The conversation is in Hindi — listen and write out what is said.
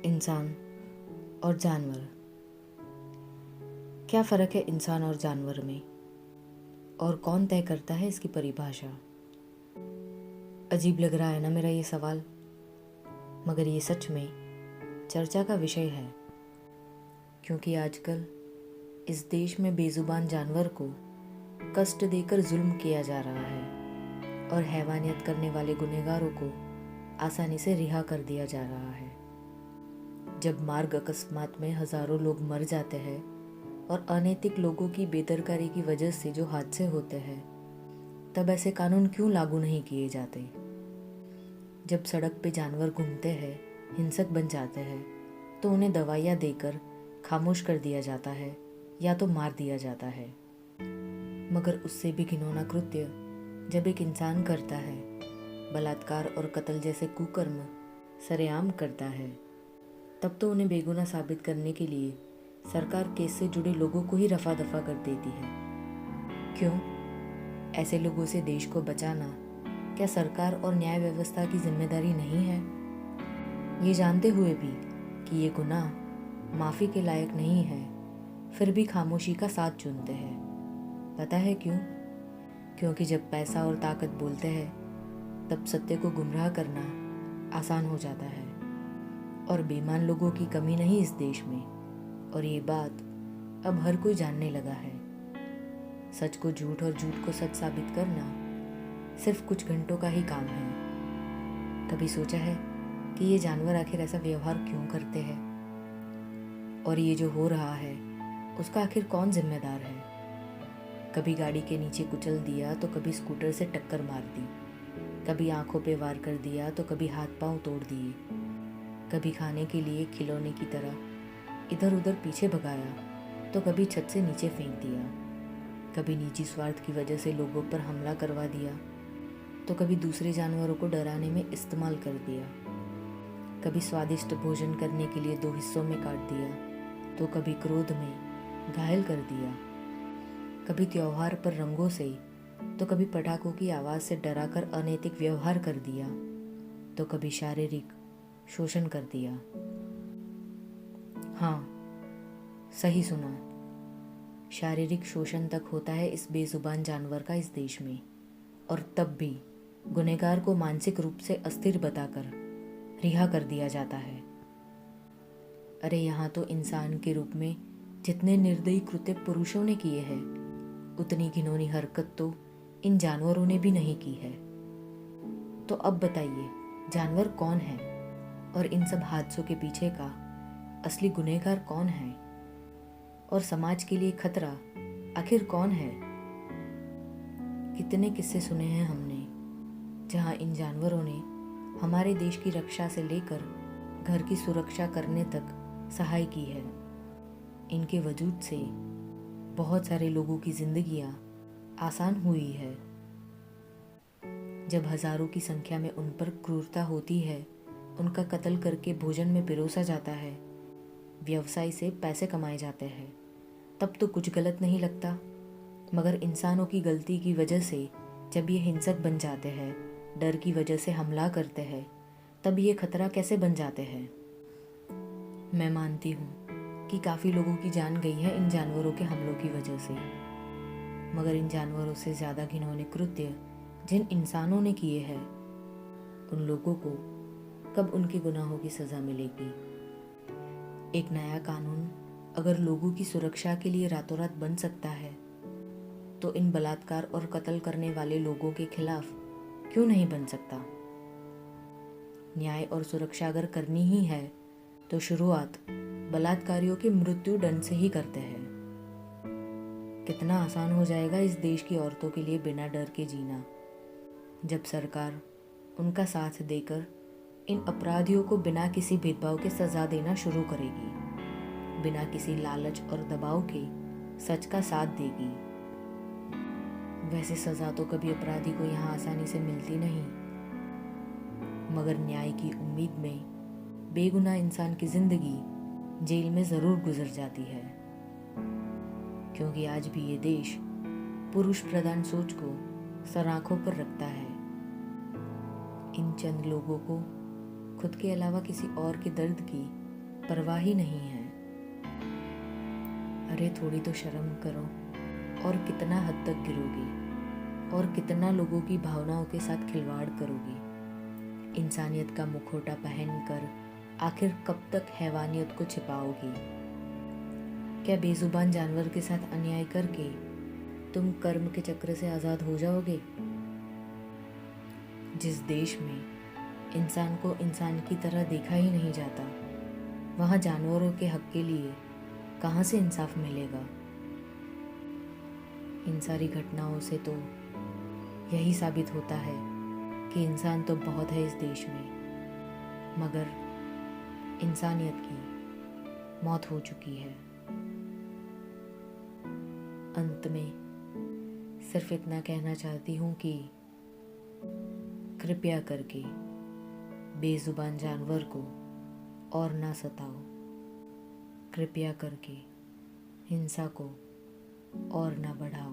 इंसान और जानवर। क्या फ़र्क है इंसान और जानवर में, और कौन तय करता है इसकी परिभाषा? अजीब लग रहा है ना मेरा ये सवाल, मगर ये सच में चर्चा का विषय है। क्योंकि आजकल इस देश में बेजुबान जानवर को कष्ट देकर जुल्म किया जा रहा है और हैवानियत करने वाले गुनहगारों को आसानी से रिहा कर दिया जा रहा है। जब मार्ग अकस्मात में हजारों लोग मर जाते हैं और अनैतिक लोगों की बेदरकारी की वजह से जो हादसे होते हैं, तब ऐसे कानून क्यों लागू नहीं किए जाते? जब सड़क पे जानवर घूमते हैं, हिंसक बन जाते हैं, तो उन्हें दवाइयाँ देकर खामोश कर दिया जाता है या तो मार दिया जाता है। मगर उससे भी घिनौना कृत्य जब एक इंसान करता है, बलात्कार और कत्ल जैसे कुकर्म सरेआम करता है, तब तो उन्हें बेगुनाह साबित करने के लिए सरकार केस से जुड़े लोगों को ही रफा दफा कर देती है। क्यों? ऐसे लोगों से देश को बचाना क्या सरकार और न्याय व्यवस्था की जिम्मेदारी नहीं है? ये जानते हुए भी कि ये गुनाह माफ़ी के लायक नहीं है, फिर भी खामोशी का साथ चुनते हैं। पता है क्यों? क्योंकि जब पैसा और ताकत बोलते हैं, तब सत्य को गुमराह करना आसान हो जाता है। और बेईमान लोगों की कमी नहीं इस देश में, और ये बात अब हर कोई जानने लगा है। सच को झूठ और झूठ को सच साबित करना सिर्फ कुछ घंटों का ही काम है। कभी सोचा है कि ये जानवर आखिर ऐसा व्यवहार क्यों करते हैं? और ये जो हो रहा है उसका आखिर कौन जिम्मेदार है? कभी गाड़ी के नीचे कुचल दिया तो कभी स्कूटर से टक्कर मार दी, कभी आंखों पे वार कर दिया तो कभी हाथ पांव तोड़ दिए, कभी खाने के लिए खिलौने की तरह इधर उधर पीछे भगाया तो कभी छत से नीचे फेंक दिया, कभी निजी स्वार्थ की वजह से लोगों पर हमला करवा दिया तो कभी दूसरे जानवरों को डराने में इस्तेमाल कर दिया, कभी स्वादिष्ट भोजन करने के लिए दो हिस्सों में काट दिया तो कभी क्रोध में घायल कर दिया, कभी त्योहार पर रंगों से तो कभी पटाखों की आवाज़ से डराकर अनैतिक व्यवहार कर दिया तो कभी शारीरिक शोषण कर दिया। हाँ, सही सुना, शारीरिक शोषण तक होता है इस बेजुबान जानवर का इस देश में, और तब भी गुनहगार को मानसिक रूप से अस्थिर बताकर रिहा कर दिया जाता है। अरे यहाँ तो इंसान के रूप में जितने निर्दयी कृत्य पुरुषों ने किए हैं, उतनी घिनौनी हरकत तो इन जानवरों ने भी नहीं की है। तो अब बताइए, जानवर कौन है और इन सब हादसों के पीछे का असली गुनहगार कौन है? और समाज के लिए खतरा आखिर कौन है? कितने किस्से सुने हैं हमने जहां इन जानवरों ने हमारे देश की रक्षा से लेकर घर की सुरक्षा करने तक सहाय की है। इनके वजूद से बहुत सारे लोगों की जिंदगियां आसान हुई है। जब हजारों की संख्या में उन पर क्रूरता होती है, उनका कत्ल करके भोजन में पिरोसा जाता है, व्यवसाय से पैसे कमाए जाते हैं, तब तो कुछ गलत नहीं लगता। मगर इंसानों की गलती की वजह से जब ये हिंसक बन जाते हैं, डर की वजह से हमला करते हैं, तब ये खतरा कैसे बन जाते हैं? मैं मानती हूँ कि काफ़ी लोगों की जान गई है इन जानवरों के हमलों की वजह से, मगर इन जानवरों से ज़्यादा घिनौने कृत्य जिन इंसानों ने किए हैं, उन लोगों को कब उनके गुनाहों की सज़ा मिलेगी? एक नया कानून अगर लोगों की सुरक्षा के लिए रातों रात बन सकता है, तो इन बलात्कार और कत्ल करने वाले लोगों के खिलाफ क्यों नहीं बन सकता? न्याय और सुरक्षा अगर करनी ही है तो शुरुआत बलात्कारियों के मृत्यु दंड से ही करते हैं। कितना आसान हो जाएगा इस देश की औरतों के लिए बिना डर के जीना, जब सरकार उनका साथ देकर इन अपराधियों को बिना किसी भेदभाव के सजा देना शुरू करेगी, बिना किसी लालच और दबाव के सच का साथ देगी। वैसे सजा तो कभी अपराधी को यहाँ आसानी से मिलती नहीं, मगर न्याय की उम्मीद में बेगुनाह इंसान की जिंदगी जेल में जरूर गुजर जाती है। क्योंकि आज भी ये देश पुरुष प्रधान सोच को सराखों पर रखता है। इन चंद लोगों को खुद के अलावा किसी और के दर्द की परवाह ही नहीं है। अरे थोड़ी तो शर्म करो। और कितना हद तक गिरोगी और कितना लोगों की भावनाओं के साथ खिलवाड़ करोगी। इंसानियत का मुखौटा पहनकर आखिर कब तक हैवानियत को छिपाओगी। क्या बेजुबान जानवर के साथ अन्याय करके तुम कर्म के चक्र से आज़ाद हो जाओगे? जिस देश में इंसान को इंसान की तरह देखा ही नहीं जाता, वहाँ जानवरों के हक के लिए कहाँ से इंसाफ मिलेगा? इन सारी घटनाओं से तो यही साबित होता है कि इंसान तो बहुत है इस देश में, मगर इंसानियत की मौत हो चुकी है। अंत में सिर्फ इतना कहना चाहती हूँ कि कृपया करके बेजुबान जानवर को और ना सताओ। कृपया करके हिंसा को और ना बढ़ाओ।